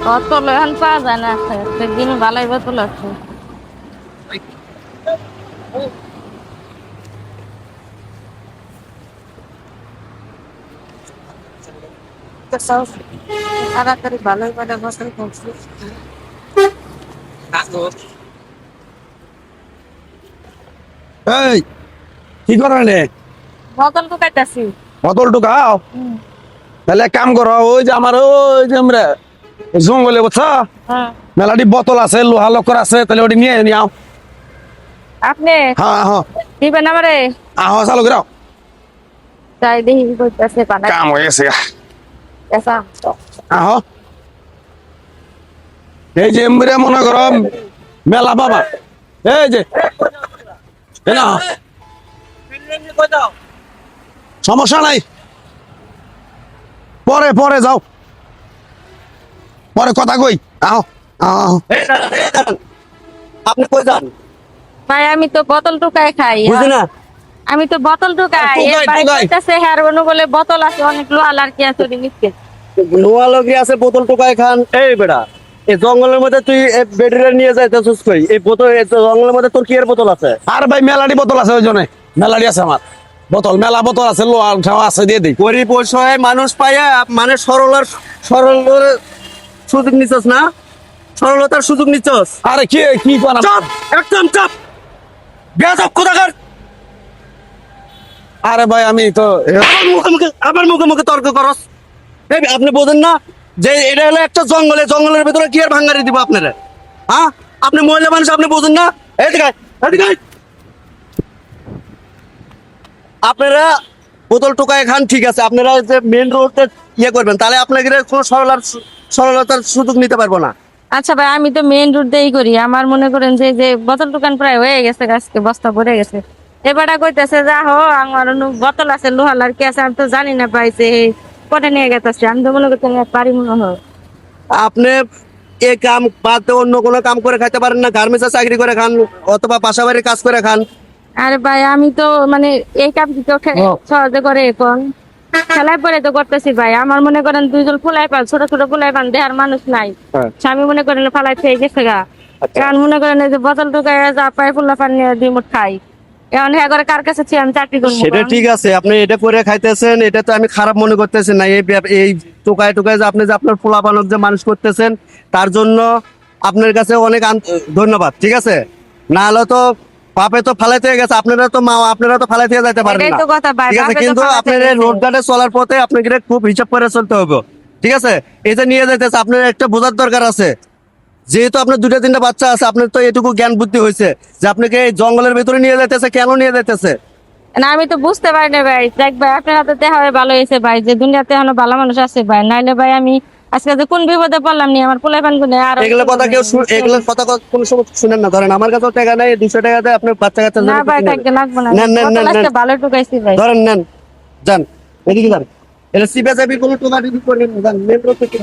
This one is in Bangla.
বোতল এখন পাওয়া যায় না, একদিন ভালোই বোতল আছে। তাড়াতাড়ি ভালোই করে বোতল করছি। এই কি করেন রে? বোতল তো কাটতেছি। বোতল ঢুকাও। তাহলে এক কাম করো, ওই যে আমার ওই যে আমরা জঙ্গলে বুঝছো হ্যাঁ মেলাটি বোতল আছে, লোহা লক্কর আছে, তাহলে ওটি নিয়ে নিও। আপনি হ্যাঁ হ্যাঁ দিবেন আমারে? আহ চালু করাও। তাই দেখি কি করতেছে পানা কাম হয়ে গেছে এসা। আহ এই যে এমরে মনে করো মেলা বাবা, এই যে এই নাও। সমস্যা নাই, পরে পরে যাও, পরে কথা কই। আহ আহ আপনি কই যান? ভাই আমি তো বোতল টুকাই খাই। বুঝি না। আমি তো বোতল টুকাই। টুকাই, ভাই টুকাই। কইতাছে হ্যার বলে বোতল আছে অনেক, লোহাল আর কি আছে ওটি নিচ্ছে। নোয়া লগি আছে, বোতল টোকায় খান। এই বেটা, এই জঙ্গলের মধ্যে তুই বেডিরে নিয়ে যাইতেছিস কই? এই বোতল, এই জঙ্গলের মধ্যে তোর কি এর বোতল আছে? আর ভাই মেলাটি বোতল আছে, ওই জন্য মেলাটি আছে আমার বোতল, মেলা বোতল আছে, লোহা আছে, দিয়ে দিই। গরিব অসহায় মানুষ পাইয়া মানে সরলের সুযোগ নিচ্ছস না? সরলতার সুযোগ নিচ্ছস? আরে কি কি করা? চাপ, একদম চাপ, বেয়াদব কোথাকার। আরে ভাই আমি তো আবার মুখে মুখে তর্ক করস। এই আপনি বোঝেন না যে এটা হলো একটা জঙ্গলের ভিতরে কি আর ভাঙারি দিব আপনারা? হ্যাঁ, আপনি মহিলা মানুষ, আপনি বোঝেন না? এদিকে আয়, এদিকে আয়। আপনারা বোতল টোকায় খান, ঠিক আছে, আপনারা যে মেন রোডে ইয়ে করবেন, তাহলে আপনাদের কোনো সরলতার সুযোগ নিতে পারবো না। আচ্ছা ভাই আমি তো মেইন রোড দিয়েই করি। আমার মনে করেন যে যে বোতল দোকান প্রায় হয়ে গেছে, আজকে বস্তা ভরে গেছে। এবারে কইতেছে যা হো আমার বোতল আছে, লোহাল আর কি আছে, আমি তো জানি না পাইছে কোটে নিয়ে গেছে। আমি তো মনে করছি পারি মনে হয়। আপনি এই কাম বাদ দিয়ে অন্য কোনো কাম করে খাইতে পারেন না? গার্মেন্টসে চাকরি করে খান অথবা পাশাবাড়ি কাজ করে খান। আরে ভাই আমি তো মানে এই কাজ তো সহজে করে এখন খেলায় পরে তো করতেছি ভাই। আমার মনে করেন দুইজন ফুলাই পান, ছোট ছোট ফুলাই পান, দেহার মানুষ নাই। স্বামী মনে করেন ফালাই খেয়ে গেছে গা। এখন মনে করেন এই যে বোতল টোকায় যা পায় ফুলা পান নিয়ে দুই মুঠ খাই। এখন হ্যাঁ করে কার কাছে আমি চাকরি করবো? সেটা ঠিক আছে, আপনি এটা করে খাইতেছেন, এটা তো আমি খারাপ মনে করতেছি না। এই টোকায় টোকায় যে আপনি যে আপনার পোলাপানক যে মানুষ করতেছেন, তার জন্য আপনার কাছে অনেক ধন্যবাদ, ঠিক আছে? না হলে তো বাপে তো ফালাইতে গেছে, আপনারা তো মা, আপনারা তো ফালাইতে যেতে পারেন এটাই না, তো কথা ভাই, ঠিক আছে? বাপে তো কিন্তু ফালাইতে আপনার গেছে। রোড ঘাটে চলার পথে আপনাকে খুব হিসাব করে চলতে হবে, ঠিক আছে? এই যে নিয়ে যাইতেছে, আপনার একটা বোঝার দরকার আছে। যেহেতু আপনার দুটা তিনটা বাচ্চা আছে, আপনার তো এটুকু জ্ঞান বুদ্ধি হয়েছে যে আপনাকে এই জঙ্গলের ভিতরে নিয়ে যাইতেছে, কেন নিয়ে যাইতেছে? না আমি তো বুঝতে পারি না ভাই। দেখ ভাই আপনার হাতে দেখা হয়ে ভালো হয়েছে ভাই, যে দুনিয়াতে এখনো ভালো মানুষ আছে ভাই। নাইলে ভাই আমি আজকে যে কোন বিপদে পড়লাম নি, আমার পোলাই পান গুনে আর এগুলো কথা কেউ এগুলো কথা কোনো সময় শুনেন না। ধরেন আমার কাছেও টাকা নেই, 200 টাকা দেয় আপনার বাচ্চা কাচ্চা না ভাই থাকতে লাগবো না। নেন নেন নেন নেন, ভালো টুকাইছি ভাই। ধরেন নেন, যান এদিকে যান। এটা সিবে যাবি কোনো টোকা টিপি করবেন না, যান মেন রোড থেকে।